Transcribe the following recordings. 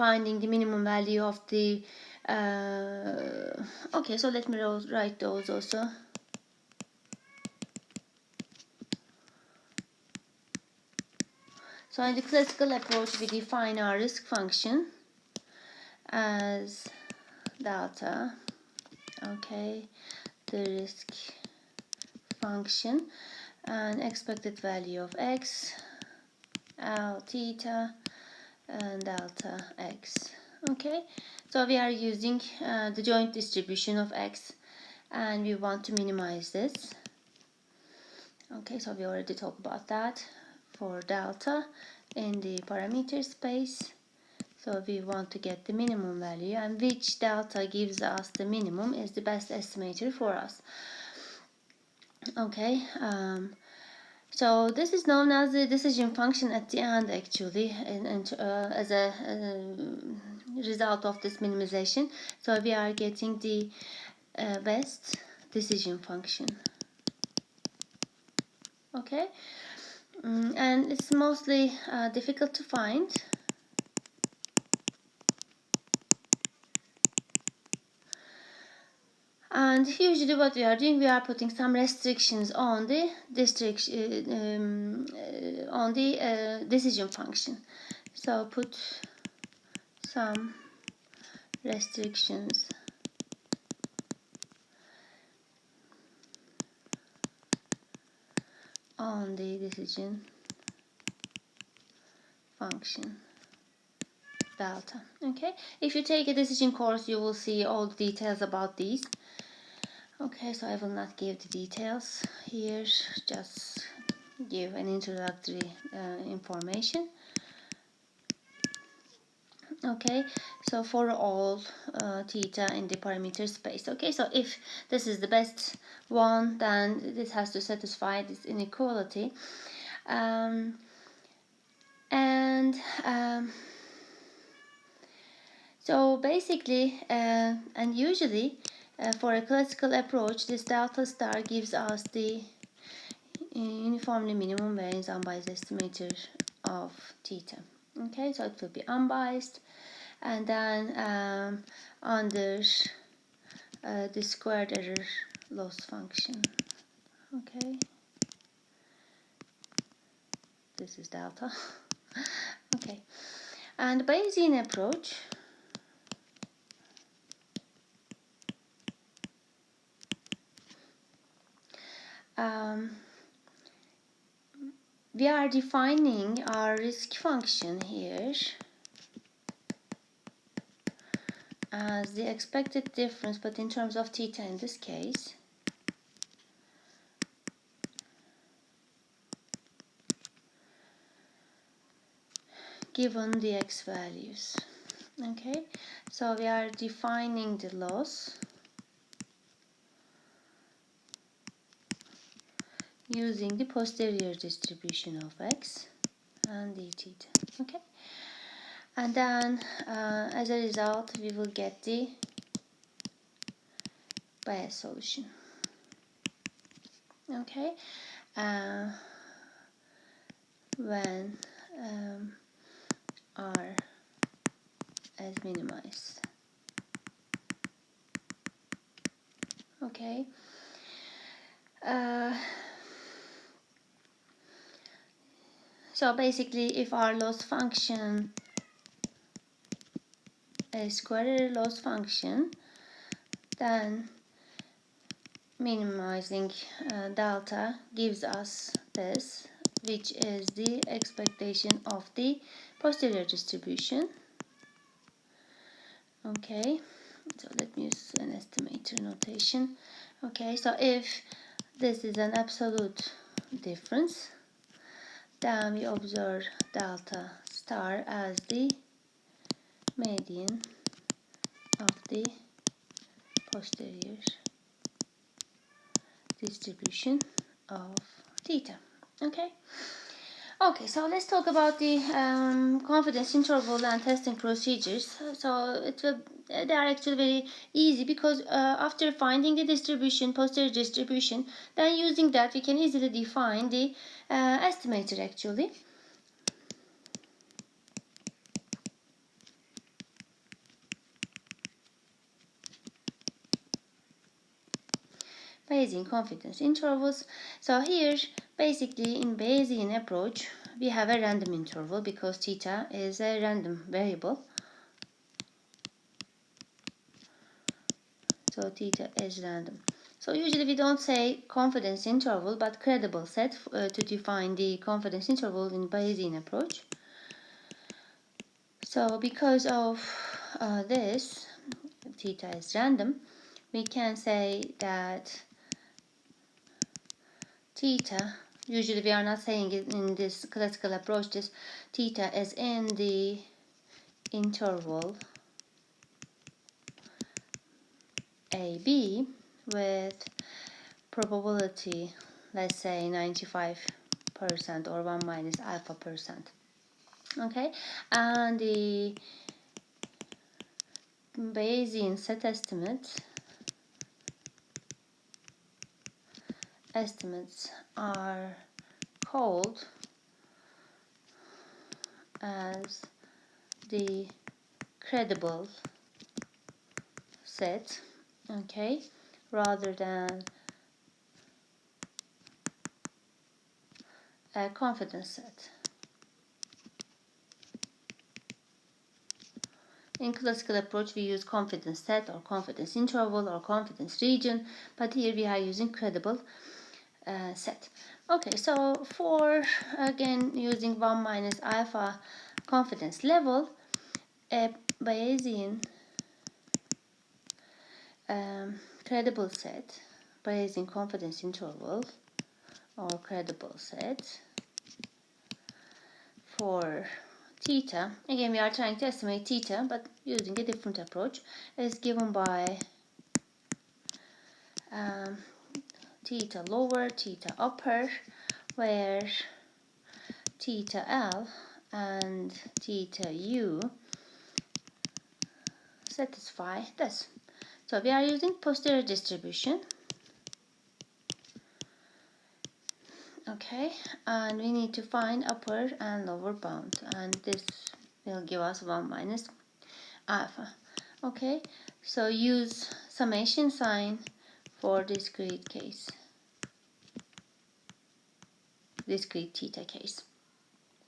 finding the minimum value of the okay, so let me write those also. So in the classical approach, we define our risk function as delta, okay, the risk function, and expected value of x, L theta, and delta x. Okay, so we are using the joint distribution of x, and we want to minimize this. Okay, so we already talked about that for delta in the parameter space. So we want to get the minimum value, and which delta gives us the minimum is the best estimator for us. Okay, so this is known as the decision function at the end, actually, as a result of this minimization. So we are getting the best decision function. Okay, and it's mostly difficult to find. And usually what we are doing, we are putting some restrictions on the decision function. So put some restrictions on the decision function delta. Okay, if you take a decision course, you will see all the details about these. Okay, so I will not give the details here, just give an introductory information. Okay, so for all theta in the parameter space. Okay, so if this is the best one, then this has to satisfy this inequality. So basically, and usually, for a classical approach, this delta star gives us the uniformly minimum variance unbiased estimator of theta. Okay, so it will be unbiased, and then under the squared error loss function. Okay, this is delta. Okay, and Bayesian approach. We are defining our risk function here as the expected difference, but in terms of theta in this case. Given the x values. Okay, so we are defining the loss using the posterior distribution of x and d theta. Okay, and then as a result we will get the Bayes solution. Okay, when r as minimized. Okay, so basically, if our loss function is square error loss function, then minimizing delta gives us this, which is the expectation of the posterior distribution. Okay, so let me use an estimator notation. Okay, so if this is an absolute difference, then we observe delta star as the median of the posterior distribution of theta. Okay, so let's talk about the confidence interval and testing procedures. So they are actually very easy, because after finding the distribution, posterior distribution, then using that we can easily define the estimator actually. Bayesian confidence intervals. So here, basically in Bayesian approach, we have a random interval because theta is a random variable. So theta is random. So usually we don't say confidence interval, but credible set to define the confidence interval in Bayesian approach. So because of this, theta is random, we can say that theta, usually we are not saying it in this classical approach, this theta is in the interval AB with probability, let's say 95% or 1 minus alpha percent. Okay, and the Bayesian set estimates are called as the credible set, okay, rather than a confidence set. In classical approach, we use confidence set or confidence interval or confidence region, but here we are using credible set. Okay, so for again using 1 minus alpha confidence level, a Bayesian credible set, Bayesian confidence interval or credible set for theta, again we are trying to estimate theta but using a different approach, is given by theta lower, theta upper, where theta L and theta U satisfy this. So we are using posterior distribution. Okay, and we need to find upper and lower bound, and this will give us 1 minus alpha. Okay, so use summation sign for discrete case, discrete theta case.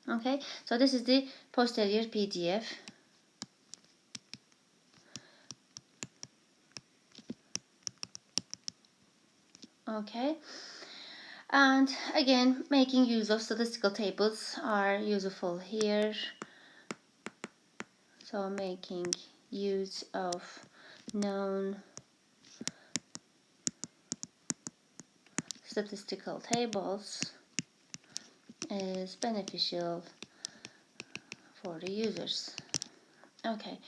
Okay, so this is the posterior PDF. Okay, and again making use of statistical tables are useful here. So making use of known statistical tables is beneficial for the users. Okay,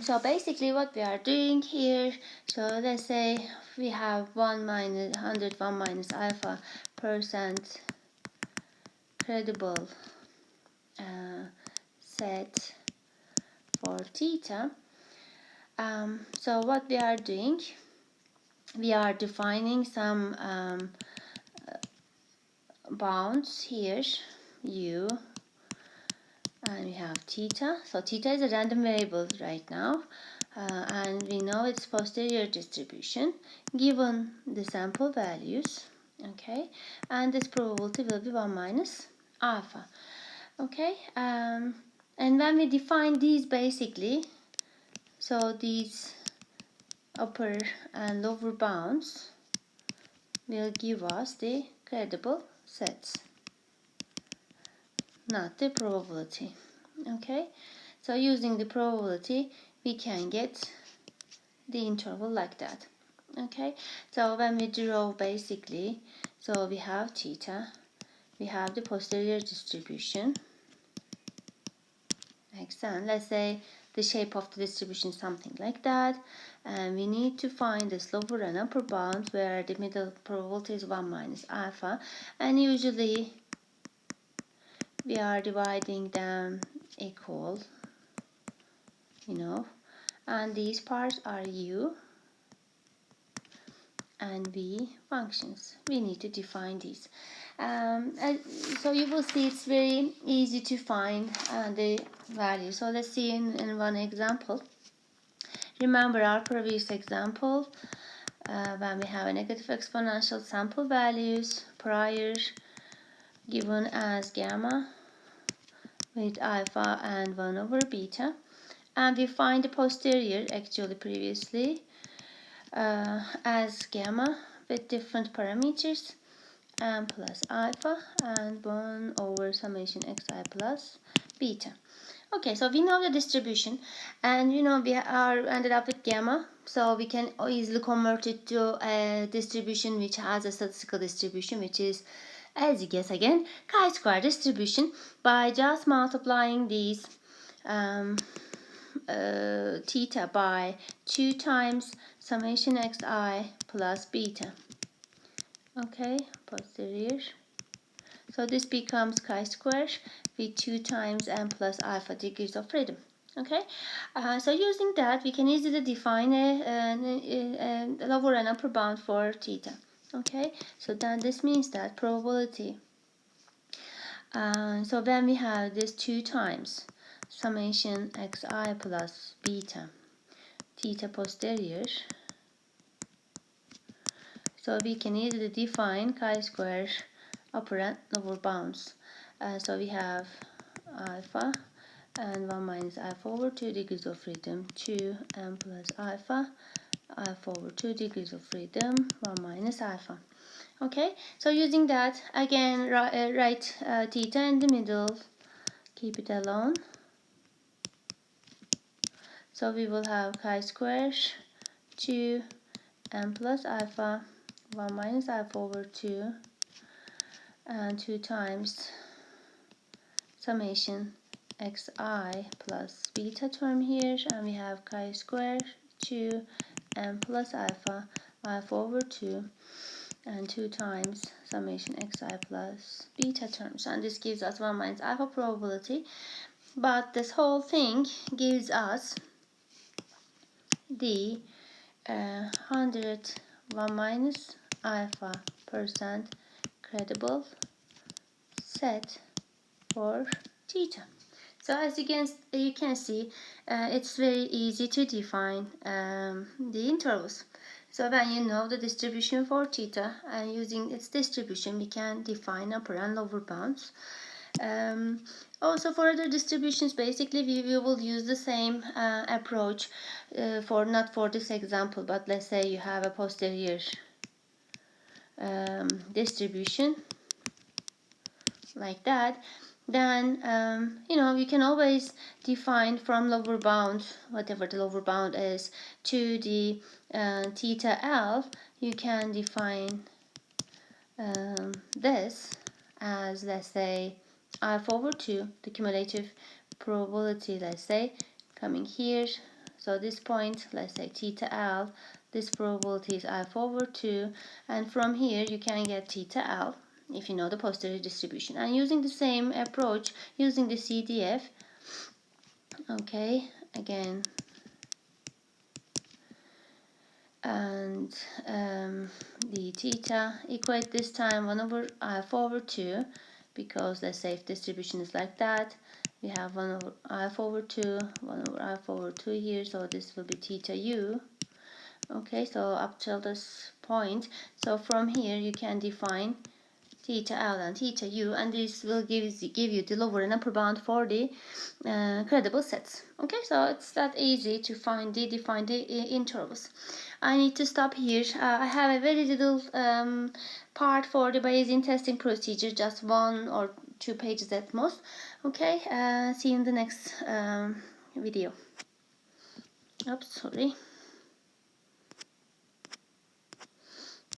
so basically what we are doing here, so let's say we have 1 minus 101 minus alpha percent credible set for theta. So what we are doing, we are defining some bounds here, u, and we have theta. So theta is a random variable right now, and we know its posterior distribution given the sample values. Okay, and this probability will be 1 minus alpha. Okay, and when we define these basically, so these upper and lower bounds will give us the credible sets, not the probability. Okay, so using the probability we can get the interval like that. Okay, so when we draw basically, so we have theta, we have the posterior distribution, and let's say the shape of the distribution something like that, and we need to find this lower and upper bound where the middle probability is 1 minus alpha, and usually we are dividing them equal, and these parts are u and v functions. We need to define these. So you will see it's very easy to find the value. So let's see in one example. Remember our previous example. when we have a negative exponential sample values prior given as gamma with alpha and 1 over beta, and we find the posterior actually previously as gamma with different parameters m plus alpha and 1 over summation xi plus beta. Okay, so we know the distribution, and we are ended up with gamma, so we can easily convert it to a distribution which has a statistical distribution, which is, as you guess again, chi-square distribution, by just multiplying these theta by 2 times summation xi plus beta. Okay, posterior. So this becomes chi-square with 2 times m plus alpha degrees of freedom. Okay, so using that we can easily define a lower and upper bound for theta. Okay, so then this means that probability. So when we have this 2 times summation xi plus beta theta posterior, so we can easily define chi-square upper and lower bounds. So we have alpha and 1 minus alpha over 2 degrees of freedom, 2 m plus alpha, alpha over 2 degrees of freedom, 1 minus alpha. Okay, so using that, again, write theta in the middle, keep it alone. So we will have chi-square 2 m plus alpha, 1 minus alpha over 2, and 2 times summation xi plus beta term here, and we have chi-square 2 m plus alpha, alpha over 2, and 2 times summation xi plus beta terms, and this gives us 1 minus alpha probability. But this whole thing gives us the 101 minus alpha % credible set for theta. So as you can see, it's very easy to define the intervals. So when you know the distribution for theta, and using its distribution, we can define upper and lower bounds. Also for other distributions, basically we will use the same approach for not for this example, but let's say you have a posterior distribution like that, then you can always define from lower bound, whatever the lower bound is, to the theta L. You can define this as, let's say, alpha over 2, the cumulative probability, let's say, coming here. So this point, let's say theta L, this probability is alpha over 2, and from here you can get theta L if you know the posterior distribution. And using the same approach, using the CDF, okay, again, and the theta equate this time 1 over alpha over 2, because let's say if distribution is like that, we have 1 over alpha over 2, 1 over alpha over 2 here, so this will be theta u. Okay, so up till this point, so from here you can define theta L and theta u, and this will give you the lower and upper bound for the credible sets. Okay, so it's that easy to define the intervals. I need to stop here. I have a very little part for the Bayesian testing procedure, just 1 or 2 pages at most. Okay, see you in the next video. Oops, sorry.